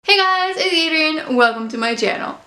Hey guys, it's Adrian. Welcome to my channel.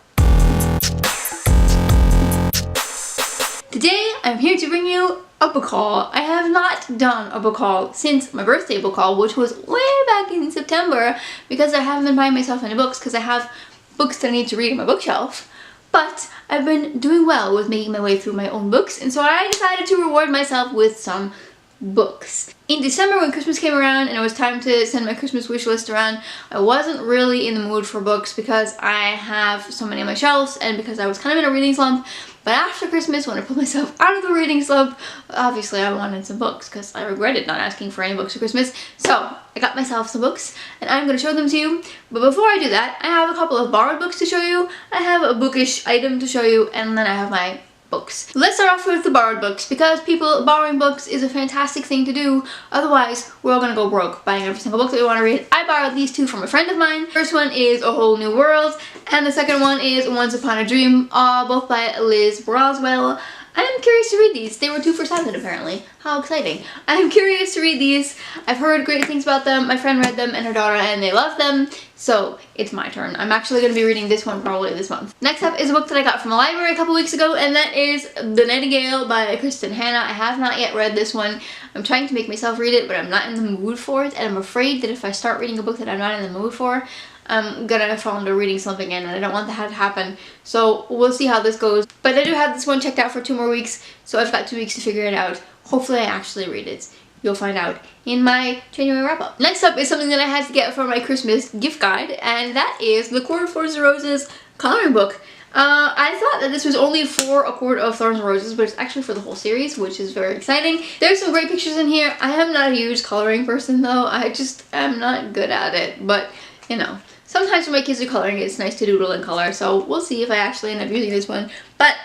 Today I'm here to bring you a book haul. I have not done a book haul since my birthday book haul, which was way back in September, because I haven't been buying myself any books because I have books that I need to read on my bookshelf. But I've been doing well with making my way through my own books, and so I decided to reward myself with some books. In December, when Christmas came around and it was time to send my Christmas wish list around, I wasn't really in the mood for books because I have so many on my shelves and because I was kind of in a reading slump. But after Christmas, when I put myself out of the reading slump, obviously I wanted some books because I regretted not asking for any books for Christmas. So I got myself some books and I'm going to show them to you. But before I do that, I have a couple of borrowed books to show you, I have a bookish item to show you, and then I have my books. Let's start off with the borrowed books, because borrowing books is a fantastic thing to do. Otherwise, we're all gonna go broke buying every single book that we want to read. I borrowed these two from a friend of mine. First one is A Whole New World, and the second one is Once Upon a Dream, both by Liz Broswell. I'm curious to read these. They were 2 for $7 apparently. How exciting. I'm curious to read these. I've heard great things about them. My friend read them and her daughter, and they love them. So it's my turn. I'm actually going to be reading this one probably this month. Next up is a book that I got from the library a couple weeks ago, and that is The Nightingale by Kristen Hanna. I have not yet read this one. I'm trying to make myself read it, but I'm not in the mood for it, and I'm afraid that if I start reading a book that I'm not in the mood for, I'm gonna fall into reading something again, and I don't want that to happen. So we'll see how this goes. But I do have this one checked out for 2 more weeks, so I've got 2 weeks to figure it out. Hopefully I actually read it. You'll find out in my January wrap-up. Next up is something that I had to get for my Christmas gift guide, and that is the Court of Thorns and Roses coloring book. I thought that this was only for A Court of Thorns and Roses, but it's actually for the whole series, which is very exciting. There's some great pictures in here. I am not a huge coloring person though. I just am not good at it, but you know. Sometimes when my kids are coloring, it's nice to doodle and color, so we'll see if I actually end up using this one. But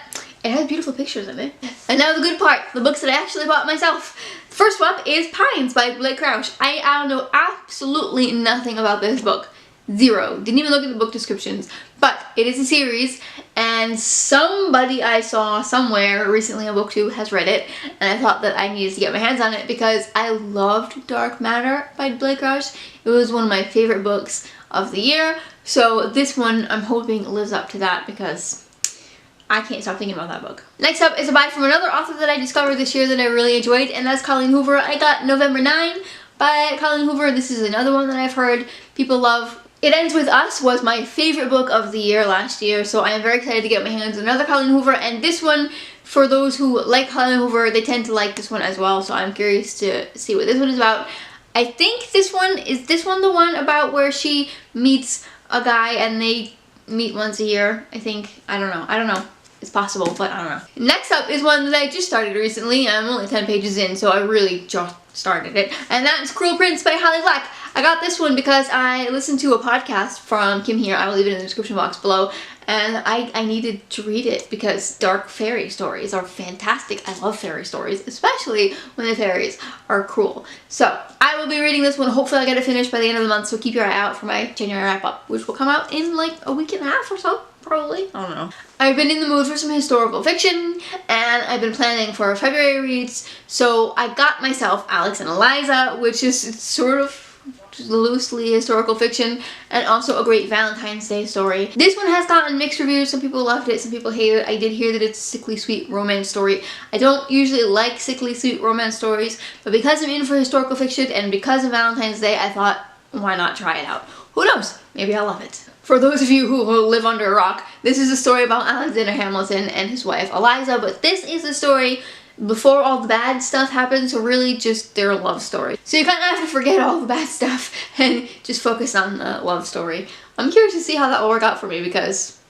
it has beautiful pictures in it. And now the good part, the books that I actually bought myself. First up is Pines by Blake Crouch. I know absolutely nothing about this book. Zero. Didn't even look at the book descriptions. But it is a series, and somebody I saw somewhere recently on BookTube has read it, and I thought that I needed to get my hands on it because I loved Dark Matter by Blake Crouch. It was one of my favorite books of the year, so this one I'm hoping lives up to that because I can't stop thinking about that book. Next up is a buy from another author that I discovered this year that I really enjoyed, and that's Colleen Hoover. I got November 9 by Colleen Hoover. This is another one that I've heard people love. It Ends With Us was my favorite book of the year last year, so I am very excited to get my hands on another Colleen Hoover, and this one, for those who like Colleen Hoover, they tend to like this one as well, so I'm curious to see what this one is about. I think this one the one about where she meets a guy and they meet once a year, I think. I don't know. It's possible, but I don't know. Next up is one that I just started recently. I'm only 10 pages in, so I really just started it. And that's Cruel Prince by Holly Black. I got this one because I listened to a podcast from Kim here. I will leave it in the description box below. And I needed to read it because dark fairy stories are fantastic. I love fairy stories, especially when the fairies are cruel. So I will be reading this one. Hopefully I'll get it finished by the end of the month, so keep your eye out for my January wrap-up, which will come out in like a week and a half or so, probably. I don't know. I've been in the mood for some historical fiction, and I've been planning for February reads, so I got myself Alex and Eliza, which is sort of loosely historical fiction, and also a great Valentine's Day story. This one has gotten mixed reviews. Some people loved it, some people hated it. I did hear that it's a sickly sweet romance story. I don't usually like sickly sweet romance stories, but because I'm in for historical fiction and because of Valentine's Day, I thought, why not try it out? Who knows? Maybe I'll love it. For those of you who live under a rock, this is a story about Alexander Hamilton and his wife Eliza, but this is the story before all the bad stuff happens, so really just their love story. So you kind of have to forget all the bad stuff and just focus on the love story. I'm curious to see how that will work out for me because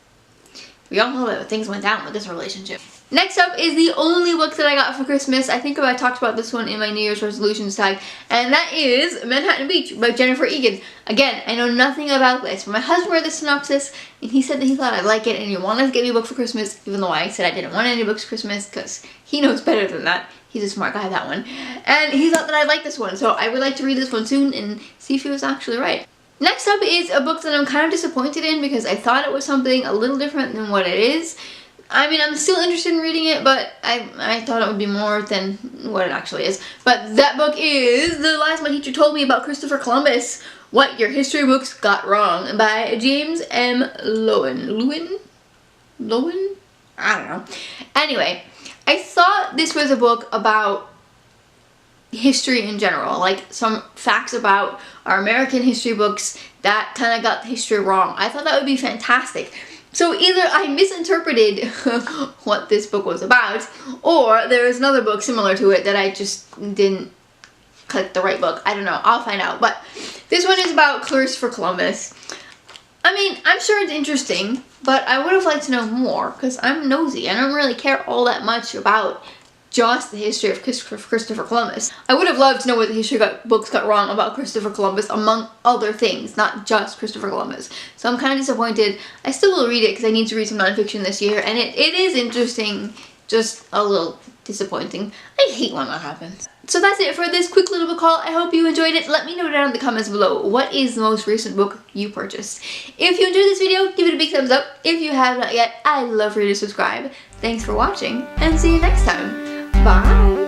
we all know that things went down with this relationship. Next up is the only book that I got for Christmas. I think I talked about this one in my New Year's resolutions tag, and that is Manhattan Beach by Jennifer Egan. Again, I know nothing about this, but my husband read the synopsis, and he said that he thought I'd like it, and he wanted to get me a book for Christmas, even though I said I didn't want any books for Christmas, because he knows better than that. He's a smart guy, that one. And he thought that I'd like this one, so I would like to read this one soon and see if he was actually right. Next up is a book that I'm kind of disappointed in because I thought it was something a little different than what it is. I mean, I'm still interested in reading it, but I thought it would be more than what it actually is. But that book is The Lies My Teacher Told Me About Christopher Columbus, What Your History Books Got Wrong by James M. Lowen? I don't know. Anyway, I thought this was a book about history in general, like some facts about our American history books that kind of got the history wrong. I thought that would be fantastic. So either I misinterpreted what this book was about, or there is another book similar to it that I just didn't click the right book. I don't know. I'll find out. But this one is about Christopher Columbus. I mean, I'm sure it's interesting, but I would have liked to know more because I'm nosy. I don't really care all that much about just the history of Christopher Columbus. I would have loved to know what the history books got wrong about Christopher Columbus, among other things, not just Christopher Columbus. So I'm kind of disappointed. I still will read it because I need to read some nonfiction this year, and it is interesting, just a little disappointing. I hate when that happens. So that's it for this quick little book haul. I hope you enjoyed it. Let me know down in the comments below, what is the most recent book you purchased? If you enjoyed this video, give it a big thumbs up. If you have not yet, I'd love for you to subscribe. Thanks for watching, and see you next time. Bye!